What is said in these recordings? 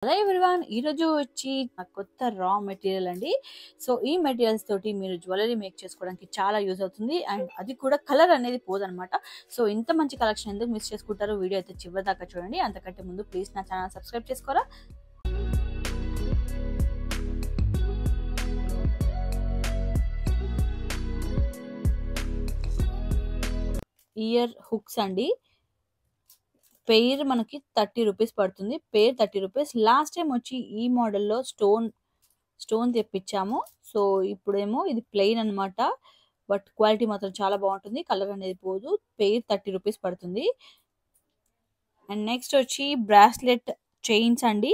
Hello everyone, ఈరోజు వచ్చి నా కొత్త రా మెటీరియల్ అండి. సో ఈ మెటీరియల్స్ తోటి మీరు జ్యువెలరీ మేక్ చేసుకోవడానికి చాలా యూజ్ అవుతుంది. అండ్ అది కూడా కలర్ అనేది పోదనమాట. సో ఇంత మంచి కలెక్షన్ ఎందుకు మిస్ చేసుకుంటారో వీడియో అయితే చివరి దాకా చూడండి. అంతకంటే ముందు ప్లీజ్ నా ఛానల్ సబ్స్క్రైబ్ చేసుకోరా. ఇయర్ హుక్స్ అండి. పెయిర్ మనకి 30 రూపీస్ పడుతుంది. Pair 30 rupees. లాస్ట్ టైం వచ్చి ఈ మోడల్లో స్టోన్ తెప్పించాము. సో ఇప్పుడేమో ఇది ప్లెయిన్ అనమాట. బట్ క్వాలిటీ మాత్రం చాలా బాగుంటుంది. కలర్ అనేది పోదు. పెయిర్ 30 రూపీస్ పడుతుంది. అండ్ నెక్స్ట్ వచ్చి బ్రాస్లెట్ చైన్స్ అండి.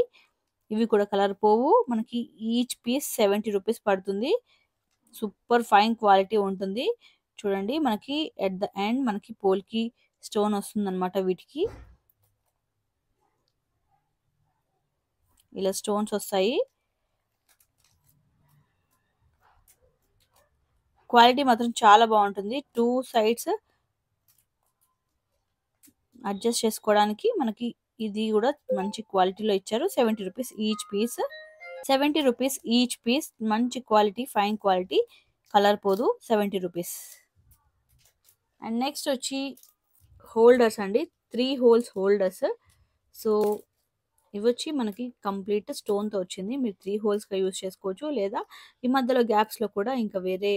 ఇవి కూడా కలర్ పోవు. మనకి ఈచ్ పీస్ 70 రూపీస్ పడుతుంది. సూపర్ ఫైన్ క్వాలిటీ ఉంటుంది. చూడండి, మనకి ఎట్ ద ఎండ్ మనకి పోల్కి స్టోన్ వస్తుంది అనమాట. వీటికి ఇలా స్టోన్స్ వస్తాయి. క్వాలిటీ మాత్రం చాలా బాగుంటుంది. 2 సైడ్స్ అడ్జస్ట్ చేసుకోవడానికి మనకి ఇది కూడా మంచి క్వాలిటీలో ఇచ్చారు. 70 rupees each piece. 70 rupees each piece. మంచి క్వాలిటీ, ఫైన్ క్వాలిటీ, కలర్ పోదు. 70 రూపీస్. అండ్ నెక్స్ట్ వచ్చి హోల్డర్స్ అండి. 3 హోల్స్ హోల్డర్స్. సో ఇవి వచ్చి మనకి కంప్లీట్ స్టోన్తో వచ్చింది. మీరు 3 హోల్స్గా యూజ్ చేసుకోవచ్చు. లేదా ఈ మధ్యలో గ్యాప్స్లో కూడా ఇంకా వేరే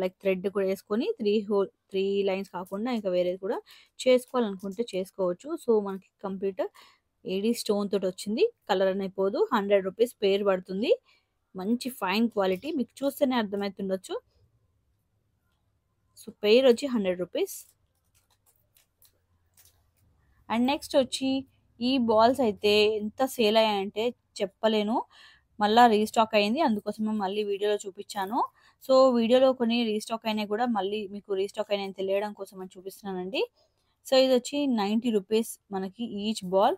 లైక్ థ్రెడ్ కూడా వేసుకొని 3 లైన్స్ కాకుండా ఇంకా వేరేది కూడా చేసుకోవాలనుకుంటే చేసుకోవచ్చు. సో మనకి కంప్లీట్ ఏడీ స్టోన్ తోటి వచ్చింది. కలర్ అనేది పోదు. 100 రూపీస్ పేరు పడుతుంది. మంచి ఫైన్ క్వాలిటీ, మీకు చూస్తేనే అర్థమవుతుండొచ్చు. సో పేరు వచ్చి 100 రూపీస్. అండ్ నెక్స్ట్ వచ్చి ఈ బాల్స్ అయితే ఎంత సేల్ అయ్యాయంటే చెప్పలేను. మళ్ళీ రీస్టాక్ అయింది. అందుకోసమే మళ్ళీ వీడియోలో చూపించాను. సో వీడియోలో కొన్ని రీస్టాక్ అయినాయి కూడా మళ్ళీ మీకు రీస్టాక్ అయినాయని తెలియడం కోసం అని చూపిస్తున్నానండి. సో ఇది వచ్చి 90 రూపీస్ మనకి ఈచ్ బాల్.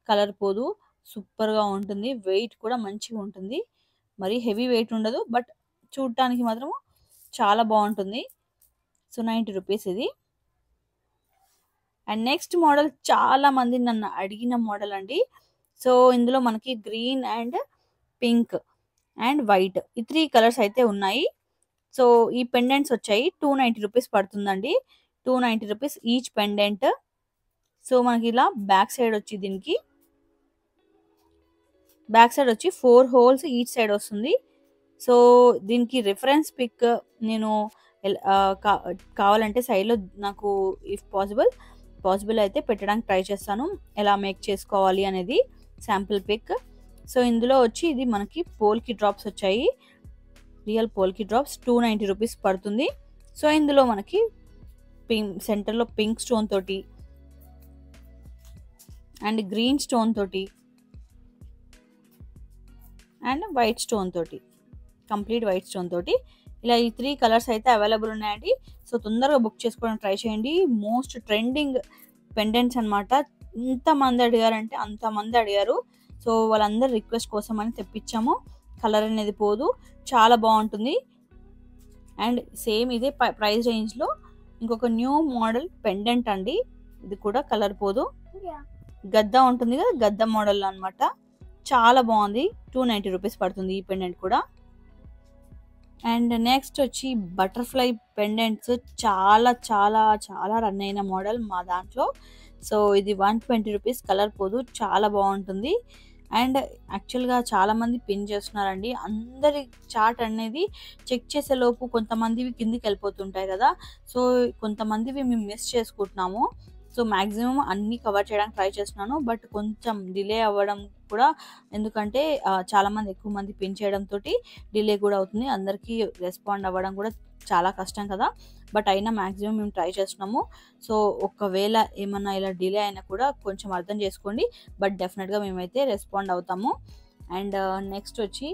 కలర్ పోదు. సూపర్గా ఉంటుంది. వెయిట్ కూడా మంచిగా ఉంటుంది. మరి హెవీ వెయిట్ ఉండదు, బట్ చూడటానికి మాత్రం చాలా బాగుంటుంది. సో 90 రూపీస్ ఇది. అండ్ నెక్స్ట్ మోడల్ చాలా మంది నన్ను అడిగిన మోడల్ అండి. సో ఇందులో మనకి green and pink and white ఈ 3 కలర్స్ అయితే ఉన్నాయి. సో ఈ పెండెంట్స్ వచ్చాయి. 290 రూపీస్ పడుతుందండి. 290 రూపీస్ ఈచ్ పెండెంట్. సో మనకి ఇలా బ్యాక్ సైడ్ వచ్చి దీనికి బ్యాక్ సైడ్ వచ్చి 4 హోల్స్ ఈచ్ సైడ్ వస్తుంది. సో దీనికి రిఫరెన్స్ పిక్ నేను కావాలంటే సైడ్లో నాకు ఇఫ్ పాసిబుల్ అయితే పెట్టడానికి ట్రై చేస్తాను, ఎలా మేక్ చేసుకోవాలి అనేది శాంపుల్ పిక్. సో ఇందులో వచ్చి ఇది మనకి పోల్కి డ్రాప్స్ వచ్చాయి. రియల్ పోల్కి డ్రాప్స్ 290 రూపీస్ పడుతుంది. సో ఇందులో మనకి సెంటర్లో పింక్ స్టోన్ తోటి అండ్ గ్రీన్ స్టోన్ తోటి అండ్ వైట్ స్టోన్ తోటి, కంప్లీట్ వైట్ స్టోన్ తోటి ఇలా ఈ 3 కలర్స్ అయితే అవైలబుల్ ఉన్నాయండి. సో తొందరగా బుక్ చేసుకోవడానికి ట్రై చేయండి. మోస్ట్ ట్రెండింగ్ పెండెంట్స్ అనమాట. ఎంతమంది అడిగారంటే అంతమంది అడిగారు. సో వాళ్ళందరి రిక్వెస్ట్ కోసం అని తెప్పించాము. కలర్ అనేది పోదు. చాలా బాగుంటుంది. అండ్ సేమ్ ఇదే ప్రైస్ రేంజ్లో ఇంకొక న్యూ మోడల్ పెండెంట్ అండి. ఇది కూడా కలర్ పోదు. గద్ద ఉంటుంది కదా, గద్ద మోడల్ అనమాట. చాలా బాగుంది. 290 రూపీస్ పడుతుంది ఈ పెండెంట్ కూడా. అండ్ నెక్స్ట్ వచ్చి బటర్ఫ్లై పెండెంట్స్ చాలా చాలా చాలా రన్ అయిన మోడల్ మా దాంట్లో. సో ఇది 120 రూపీస్. కలర్ పోదు. చాలా బాగుంటుంది. అండ్ యాక్చువల్గా చాలామంది పిన్ చేస్తున్నారండి. అందరి చార్ట్ అనేది చెక్ చేసేలోపు కొంతమందివి కిందికి వెళ్ళిపోతుంటాయి కదా. సో కొంతమందివి మేము మిస్ చేసుకుంటున్నాము. సో మ్యాక్సిమం అన్నీ కవర్ చేయడానికి ట్రై చేస్తున్నాను. బట్ కొంచెం డిలే అవ్వడం కూడా, ఎందుకంటే చాలామంది ఎక్కువ మంది పిన్ చేయడంతో డిలే కూడా అవుతుంది. అందరికీ రెస్పాండ్ అవ్వడం కూడా చాలా కష్టం కదా. బట్ అయినా మ్యాక్సిమం మేము ట్రై చేస్తున్నాము. సో ఒకవేళ ఏమన్నా ఇలా డిలే అయినా కూడా కొంచెం అర్థం చేసుకోండి. బట్ డెఫినెట్గా మేమైతే రెస్పాండ్ అవుతాము. అండ్ నెక్స్ట్ వచ్చి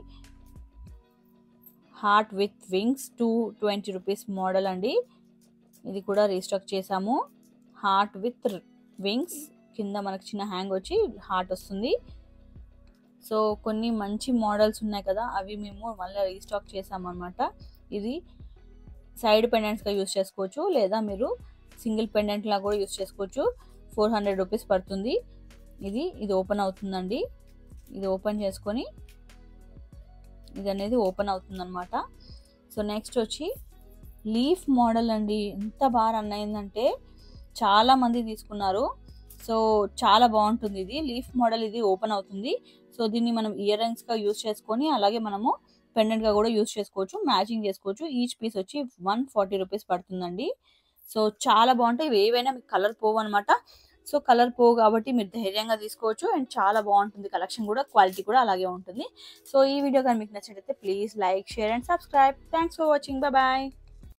heart with wings 220 rupees model అండి. ఇది కూడా రీస్టాక్ చేసాము. Heart with wings. కింద మనకి చిన్న హ్యాంగ్ వచ్చి హార్ట్ వస్తుంది. సో కొన్ని మంచి మోడల్స్ ఉన్నాయి కదా, అవి మేము మళ్ళీ రీస్టాక్ చేసామన్నమాట. ఇది సైడ్ పెండెంట్స్గా యూజ్ చేసుకోవచ్చు, లేదా మీరు సింగిల్ పెండెంట్లా కూడా యూజ్ చేసుకోవచ్చు. 400 రూపీస్ పడుతుంది. ఇది ఓపెన్ అవుతుందండి. ఇది ఓపెన్ చేసుకొని ఇది అనేది ఓపెన్ అవుతుందన్నమాట. సో నెక్స్ట్ వచ్చి లీఫ్ మోడల్ అండి. ఎంత బాగా రన్ అయిందంటే చాలా మంది తీసుకున్నారు. సో చాలా బాగుంటుంది ఇది లీఫ్ మోడల్. ఇది ఓపెన్ అవుతుంది. సో దీన్ని మనం ఇయర్ రింగ్స్గా యూస్ చేసుకొని అలాగే మనము పెండెంట్గా కూడా యూస్ చేసుకోవచ్చు, మ్యాచింగ్ చేసుకోవచ్చు. ఈచ్ పీస్ వచ్చి 140 రూపీస్ పడుతుందండి. సో చాలా బాగుంటాయి. ఇవి ఏవైనా మీకు కలర్ పోవు అనమాట. సో కలర్ పోవు కాబట్టి మీరు ధైర్యంగా తీసుకోవచ్చు. అండ్ చాలా బాగుంటుంది కలెక్షన్ కూడా, క్వాలిటీ కూడా అలాగే ఉంటుంది. సో ఈ వీడియో కానీ మీకు నచ్చినట్లయితే please like, share and subscribe. Thanks for watching. Bye.